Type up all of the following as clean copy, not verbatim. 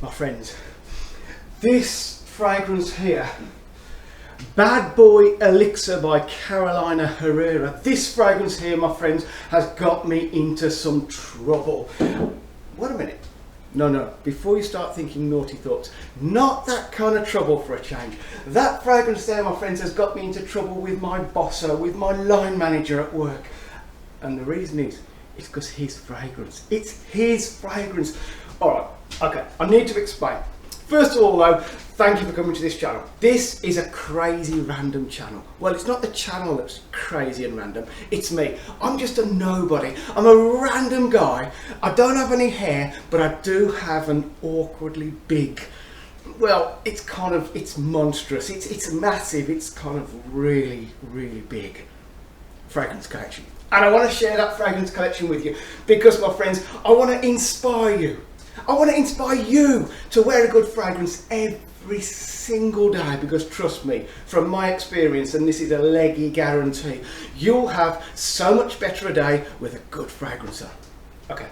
my friends, this fragrance here, Bad Boy Elixir by Carolina Herrera. This fragrance here, my friends, has got me into some trouble. Wait a minute. No, before you start thinking naughty thoughts, not that kind of trouble for a change. That fragrance there, my friends, has got me into trouble with my bosser, with my line manager at work. And the reason is, it's because his fragrance. It's his fragrance. Alright, okay, I need to explain. First of all though, thank you for coming to this channel. This is a crazy random channel. Well, it's not the channel that's crazy and random, it's me. I'm just a nobody. I'm a random guy. I don't have any hair, but I do have an awkwardly big, well, it's monstrous. It's massive. It's kind of really, really big fragrance collection. And I want to share that fragrance collection with you because, my friends, I want to inspire you. I want to inspire you to wear a good fragrance every single day, because trust me, from my experience, and this is a leggy guarantee, you'll have so much better a day with a good fragrance on. Okay.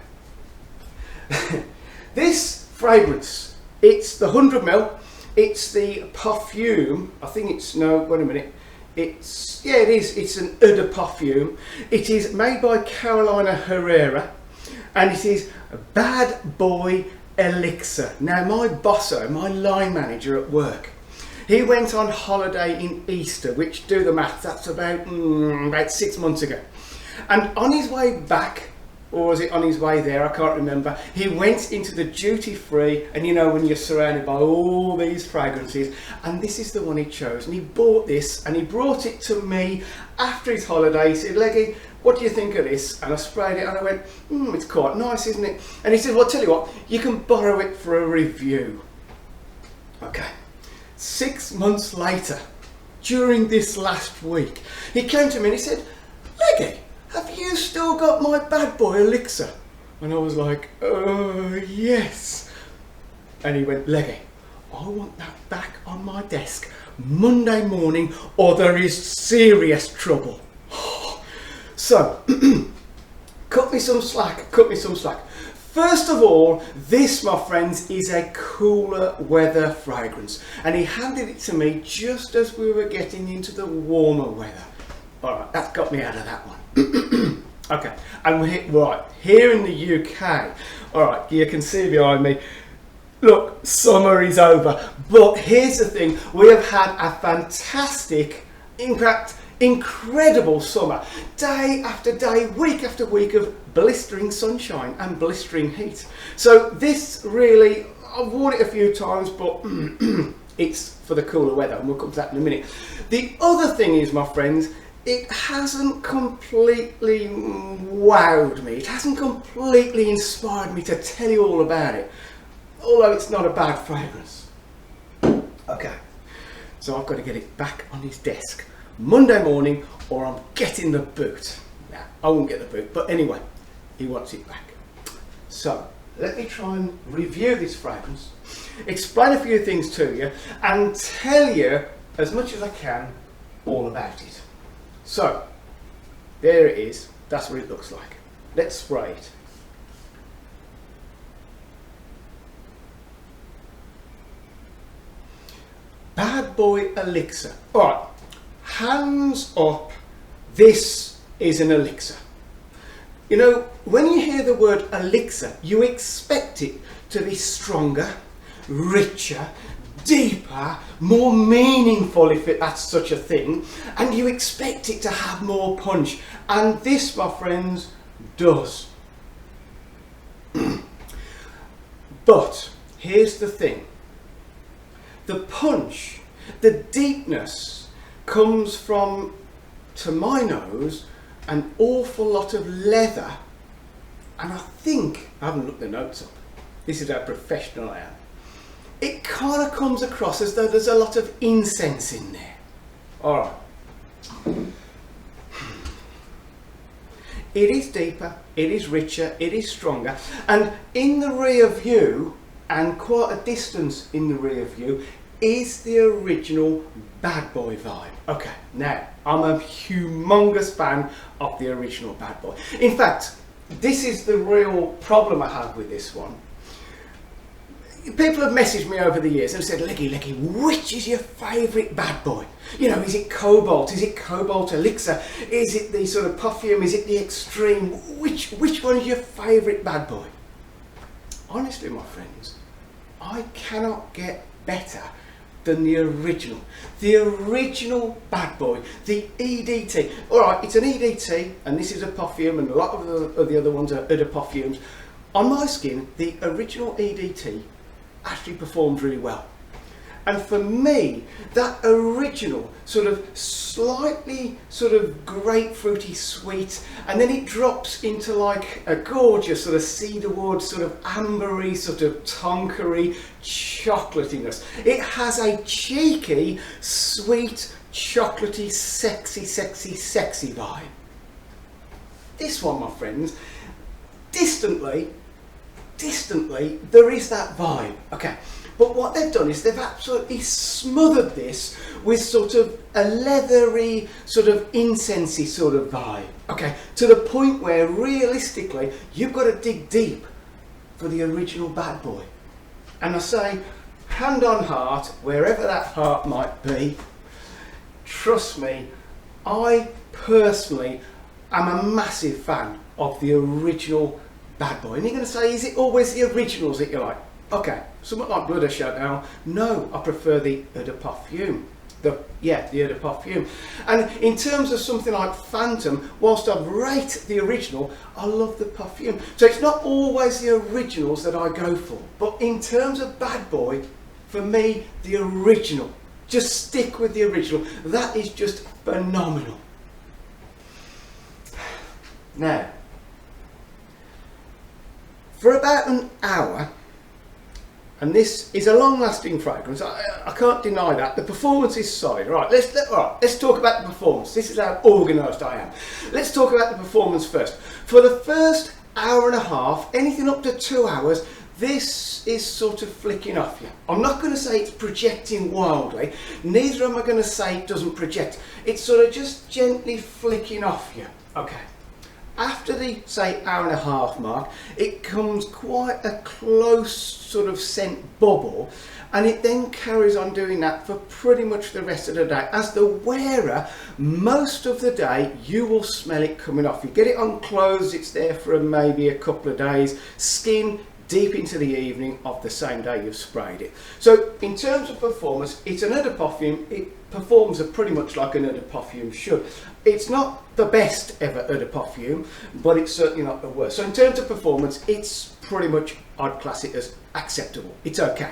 This fragrance, it's the 100ml, it's the perfume, I think it's, no, wait a minute, it's an eau de parfum. It is made by Carolina Herrera, and it is Bad Boy Elixir. Now, my bosser, my line manager at work, he went on holiday in Easter, which, do the maths, that's about 6 months ago. And on his way back, or was it on his way there, I can't remember, he went into the duty free, and you know when you're surrounded by all these fragrances, and this is the one he chose, and he bought this and he brought it to me after his holiday. He said, "Leggy, what do you think of this?" And I sprayed it and I went, it's quite nice, isn't it? And he said, "Well, I'll tell you what, you can borrow it for a review." Okay, 6 months later, during this last week, he came to me and he said, "Leggy, have you still got my Bad Boy Elixir?" And I was like, yes. And he went, "Leggy, I want that back on my desk Monday morning or there is serious trouble." So, cut me some slack. First of all, this, my friends, is a cooler weather fragrance. And he handed it to me just as we were getting into the warmer weather. Alright, that's got me out of that one. Okay, and we're here in the UK. Alright, you can see behind me. Look, summer is over. But here's the thing, we have had a fantastic, in fact, incredible summer. Day after day, week after week of blistering sunshine and blistering heat. So this really, I've worn it a few times, but it's for the cooler weather, and we'll come to that in a minute. The other thing is, my friends, it hasn't completely wowed me. It hasn't completely inspired me to tell you all about it, although it's not a bad fragrance. Okay, so I've got to get it back on his desk Monday morning or I'm getting the boot. Now, I won't get the boot, but anyway, he wants it back. So let me try and review this fragrance, explain a few things to you, and tell you as much as I can all about it. So there it is. That's what it looks like. Let's spray it. Bad Boy Elixir. Alright, hands up, this is an elixir. You know, when you hear the word elixir, you expect it to be stronger, richer, deeper, more meaningful, if that's such a thing, and you expect it to have more punch. And this, my friends, does. But here's the thing. The punch, the deepness, comes from, to my nose, an awful lot of leather, and I think, I haven't looked the notes up, this is how professional I am, it kind of comes across as though there's a lot of incense in there. Alright. It is deeper, it is richer, it is stronger, and in the rear view, and quite a distance in the rear view, is the original Bad Boy vibe. Okay, now, I'm a humongous fan of the original Bad Boy. In fact, this is the real problem I have with this one. people have messaged me over the years and said, Leggy, which is your favourite bad boy? You know, is it Cobalt? Is it Cobalt Elixir? Is it the sort of perfume? Is it the Extreme? Which one is your favourite bad boy? Honestly, my friends, I cannot get better than the original bad boy, the EDT. Alright, it's an EDT, and this is a perfume, and a lot of the other ones are other perfumes. On my skin, the original EDT actually performed really well. And for me, that original sort of slightly sort of grapefruity sweet, and then it drops into like a gorgeous sort of cedarwood, sort of ambery, sort of tonkery chocolatiness. It has a cheeky, sweet, chocolatey, sexy vibe. This one, my friends, distantly, there is that vibe. Okay. But what they've done is they've absolutely smothered this with sort of a leathery, sort of incensey sort of vibe. Okay, to the point where realistically you've got to dig deep for the original bad boy. And I say, hand on heart, wherever that heart might be, trust me, I personally am a massive fan of the original bad boy. And you're going to say, is it always the originals that you like? Okay, something like Blood or Showdown. No, I prefer the Eau de Parfum. The Eau de Parfum. And in terms of something like Phantom, whilst I rate the original, I love the perfume. So it's not always the originals that I go for. But in terms of bad boy, for me, the original. Just stick with the original. That is just phenomenal. Now, for about an hour, and this is a long-lasting fragrance. I can't deny that. The performance is solid. Right, let's talk about the performance. This is how organised I am. Let's talk about the performance first. For the first hour and a half, anything up to 2 hours, this is sort of flicking off you. I'm not going to say it's projecting wildly. Neither am I going to say it doesn't project. It's sort of just gently flicking off you. Okay. After the, say, hour and a half mark, it comes quite a close sort of scent bubble, and it then carries on doing that for pretty much the rest of the day. As the wearer, most of the day, you will smell it coming off. You get it on clothes, it's there for maybe a couple of days. Skin, deep into the evening of the same day you've sprayed it. So in terms of performance, it's an eau de parfum. It performs pretty much like an eau de parfum should. It's not the best ever eau de parfum, but it's certainly not the worst. So in terms of performance, it's pretty much, I'd class it as acceptable. It's okay.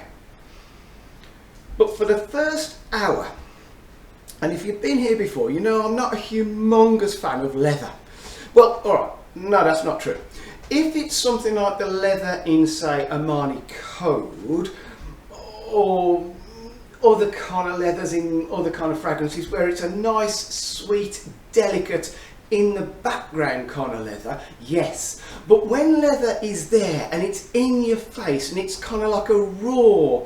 But for the first hour, and if you've been here before, you know I'm not a humongous fan of leather. Well, all right, no, that's not true. If it's something like the leather in, say, Armani Code, or other kind of leathers in other kind of fragrances where it's a nice, sweet, delicate, in the background kind of leather, yes. But when leather is there and it's in your face and it's kind of like a raw,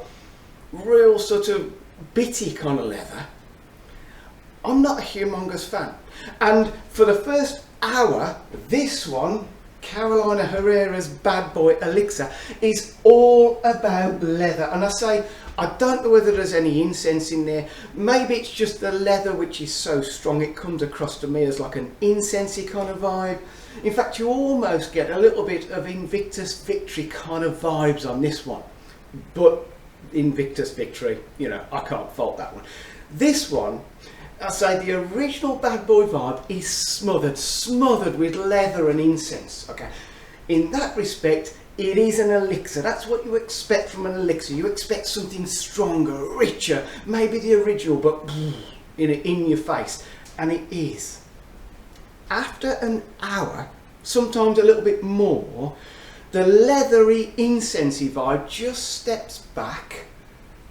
real sort of bitty kind of leather, I'm not a humongous fan. And for the first hour, this one, Carolina Herrera's Bad Boy Elixir, is all about leather. And I say, I don't know whether there's any incense in there. Maybe it's just the leather which is so strong it comes across to me as like an incensey kind of vibe. In fact, you almost get a little bit of Invictus Victory kind of vibes on this one. But Invictus Victory, you know, I can't fault that one. This one, I say the original Bad Boy vibe is smothered with leather and incense. Okay, in that respect, it is an elixir. That's what you expect from an elixir. You expect something stronger, richer, maybe the original, but in your face, and it is. After an hour, sometimes a little bit more, the leathery, incensey vibe just steps back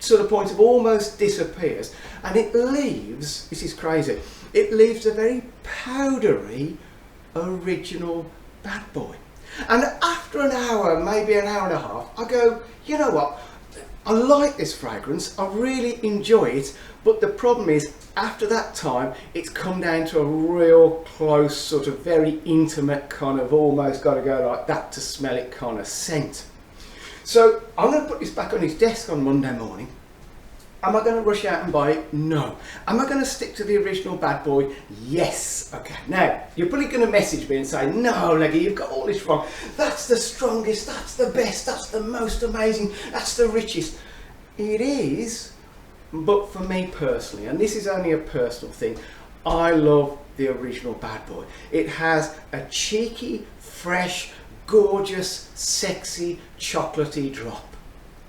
to the point of almost disappears, and it leaves, this is crazy, it leaves a very powdery original Bad Boy. And after an hour, maybe an hour and a half, I go, you know what, I like this fragrance, I really enjoy it, but the problem is after that time it's come down to a real close sort of very intimate kind of almost got to go like that to smell it kind of scent. So I'm going to put this back on his desk on Monday morning. Am I going to rush out and buy it? No. Am I going to stick to the original Bad Boy? Yes. Okay. Now, you're probably going to message me and say, no, Leggy, you've got all this wrong. That's the strongest, that's the best, that's the most amazing, that's the richest. It is, but for me personally, and this is only a personal thing, I love the original Bad Boy. It has a cheeky, fresh, gorgeous, sexy, chocolatey drop.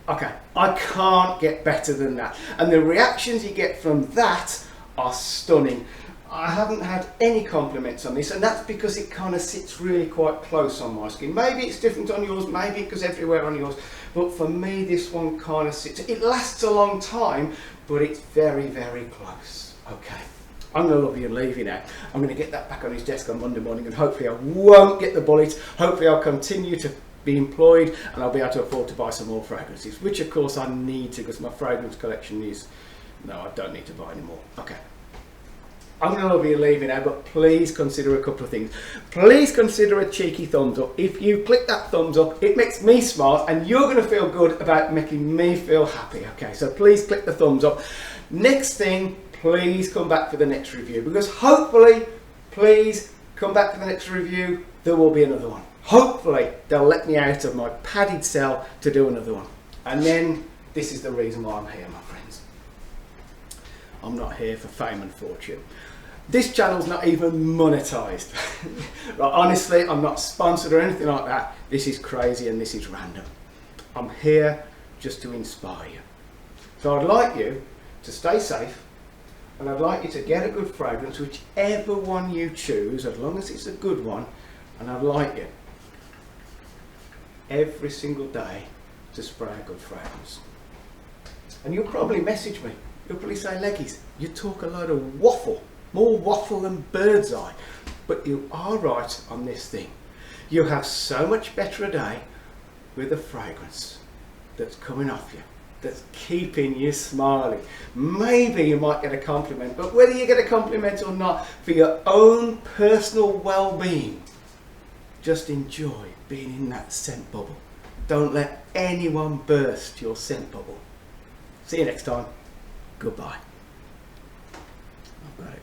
Okay, I can't get better than that. And the reactions you get from that are stunning. I haven't had any compliments on this, and that's because it kind of sits really quite close on my skin. Maybe it's different on yours, maybe it goes everywhere on yours, but for me this one kind of sits. It lasts a long time, but it's very, very close. Okay, I'm going to love you and leave you now. I'm going to get that back on his desk on Monday morning, and hopefully I won't get the bullet. Hopefully I'll continue to be employed and I'll be able to afford to buy some more fragrances, which of course I need to, because my fragrance collection is, no, I don't need to buy anymore. Okay, I'm going to love you and leave you now, but please consider a couple of things. Please consider a cheeky thumbs up. If you click that thumbs up, it makes me smile and you're going to feel good about making me feel happy. Okay, so please click the thumbs up. Next thing, please come back for the next review, because hopefully, please come back for the next review, there will be another one. Hopefully they'll let me out of my padded cell to do another one. And then this is the reason why I'm here, my friends. I'm not here for fame and fortune. This channel's not even monetized. Right, honestly, I'm not sponsored or anything like that. This is crazy and this is random. I'm here just to inspire you. So I'd like you to stay safe, and I'd like you to get a good fragrance, whichever one you choose, as long as it's a good one. And I'd like you every single day to spray a good fragrance. And you'll probably message me. You'll probably say, Leggies, you talk a load of waffle, more waffle than bird's eye. But you are right on this thing. You'll have so much better a day with a fragrance that's coming off you, that's keeping you smiling. Maybe you might get a compliment, but whether you get a compliment or not, for your own personal well-being, just enjoy being in that scent bubble. Don't let anyone burst your scent bubble. See you next time. Goodbye. I've got it.